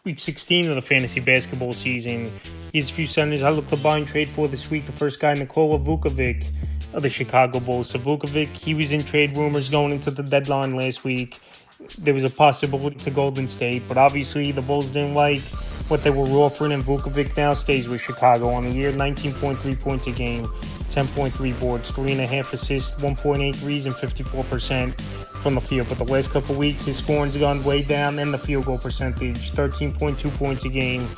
week 16 of the fantasy basketball season. Here's a few centers I look to buy and trade for this week. The first guy, Nikola Vucevic of the Chicago Bulls. So Vucevic, he was in trade rumors going into the deadline last week. There was a possibility to Golden State, but obviously the Bulls didn't like what they were offering, and Vucevic now stays with Chicago on the year. 19.3 points a game, 10.3 boards, 3.5 assists, 1.8 threes, and 54% from the field. But the last couple weeks, his scoring's gone way down, and the field goal percentage, 13.2 points a game,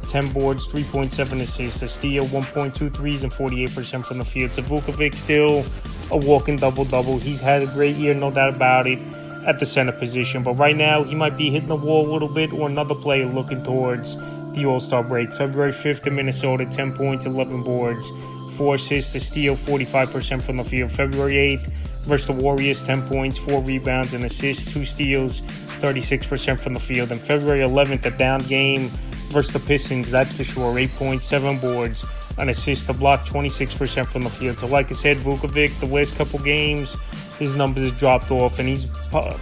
10 boards, 3.7 assists, a steal, 1.2 threes, and 48% from the field. So Vucevic still a walking double-double. He's had a great year, no doubt about it, at the center position. But right now, he might be hitting the wall a little bit, or another player looking towards the All-Star break. February 5th in Minnesota, 10 points, 11 boards, 4 assists, a steal, 45% from the field. February 8th versus the Warriors, 10 points, 4 rebounds, and assists, 2 steals, 36% from the field. And February 11th, a down game versus the Pistons, that's for sure. 8 points, 7 boards, an assist, a block, 26% from the field. So like I said, Vucevic, the last couple games, his numbers have dropped off, and he's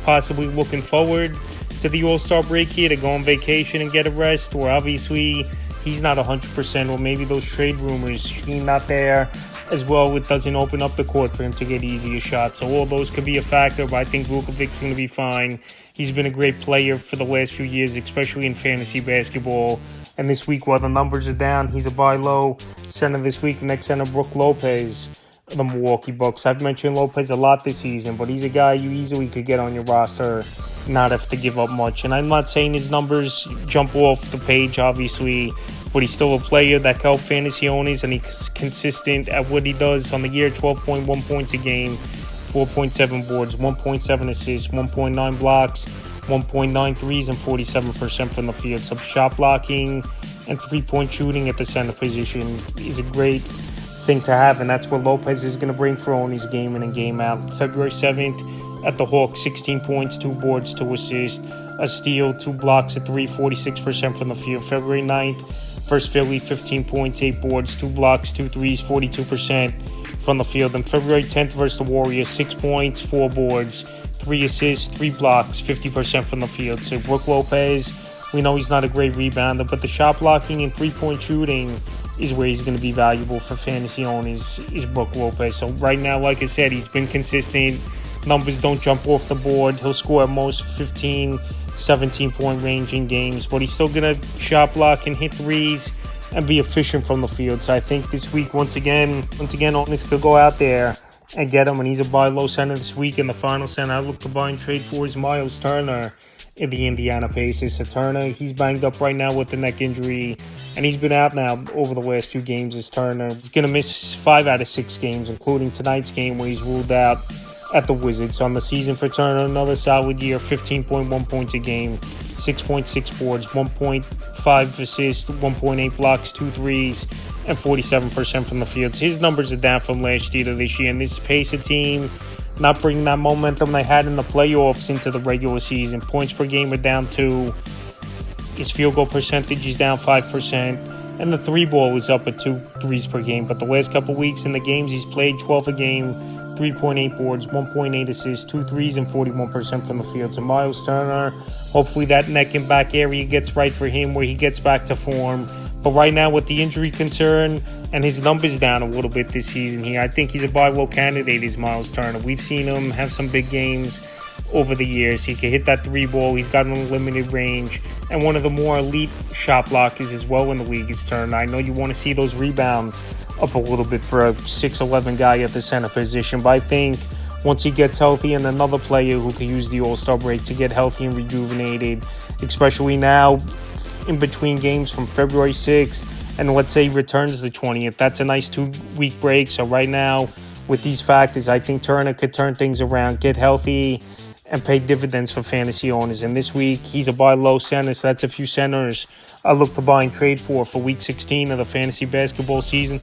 possibly looking forward to the All-Star break here to go on vacation and get a rest, or obviously he's not 100%, or maybe those trade rumors, he's not there as well. It doesn't open up the court for him to get easier shots. So all those could be a factor, but I think Vucevic's going to be fine. He's been a great player for the last few years, especially in fantasy basketball. And this week, while the numbers are down, he's a buy low center this week. Next center, Brook Lopez, the Milwaukee Bucks. I've mentioned Lopez a lot this season, but he's a guy you easily could get on your roster, not have to give up much. And I'm not saying his numbers jump off the page, obviously, but he's still a player that can help fantasy owners, and he's consistent at what he does on the year. 12.1 points a game, 4.7 boards, 1.7 assists, 1.9 blocks, 1.9 threes, and 47% from the field. So shot blocking and three-point shooting at the center position is a great thing to have, and that's what Lopez is going to bring for owners game in and game out. February 7th at the Hawks, 16 points, 2 boards, 2 assists, a steal, 2 blocks, a 3, 46% from the field. February 9th versus Philly, 15 points, 8 boards, 2 blocks, 2 threes, 42% from the field. And February 10th versus the Warriors, 6 points, 4 boards, 3 assists, 3 blocks, 50% from the field. So Brook Lopez, we know he's not a great rebounder, but the shot blocking and three-point shooting is where he's going to be valuable for fantasy owners, is Brook Lopez. So right now, like I said, he's been consistent. Numbers don't jump off the board. He'll score at most 15, 17-point range in games, but he's still going to shot block and hit threes and be efficient from the field. So I think this week, once again, owners could go out there and get him, and he's a buy low center this week. And the final center I look to buy and trade for is Miles Turner in the Indiana Pacers. So Turner, he's banged up right now with the neck injury, and he's been out now over the last few games as Turner. He's going to miss 5 out of 6 games, including tonight's game where he's ruled out at the Wizards. On the season for Turner, another solid year, 15.1 points a game, 6.6 boards, 1.5 assists, 1.8 blocks, 2 threes, and 47% from the field. So his numbers are down from last year to this year, and this Pacer team not bringing that momentum they had in the playoffs into the regular season. Points per game are down 2. His field goal percentage is down 5%. And the 3-ball is up at 2 threes per game. But the last couple weeks in the games he's played, 12 a game, 3.8 boards, 1.8 assists, 2 threes, and 41% from the field. So Miles Turner, hopefully that neck and back area gets right for him where he gets back to form. But right now, with the injury concern and his numbers down a little bit this season here, I think he's a buy low candidate, is Miles Turner. We've seen him have some big games over the years. He can hit that 3-ball. He's got an unlimited range. And one of the more elite shot blockers as well in the league is Turner. I know you want to see those rebounds up a little bit for a 6'11 guy at the center position, but I think once he gets healthy, and another player who can use the All-Star break to get healthy and rejuvenated, especially now in between games from February 6th and let's say returns the 20th. That's a nice 2-week break. So right now, with these factors, I think Turner could turn things around, get healthy, and pay dividends for fantasy owners. And this week, he's a buy low center, so that's a few centers I look to buy and trade for week 16 of the fantasy basketball season.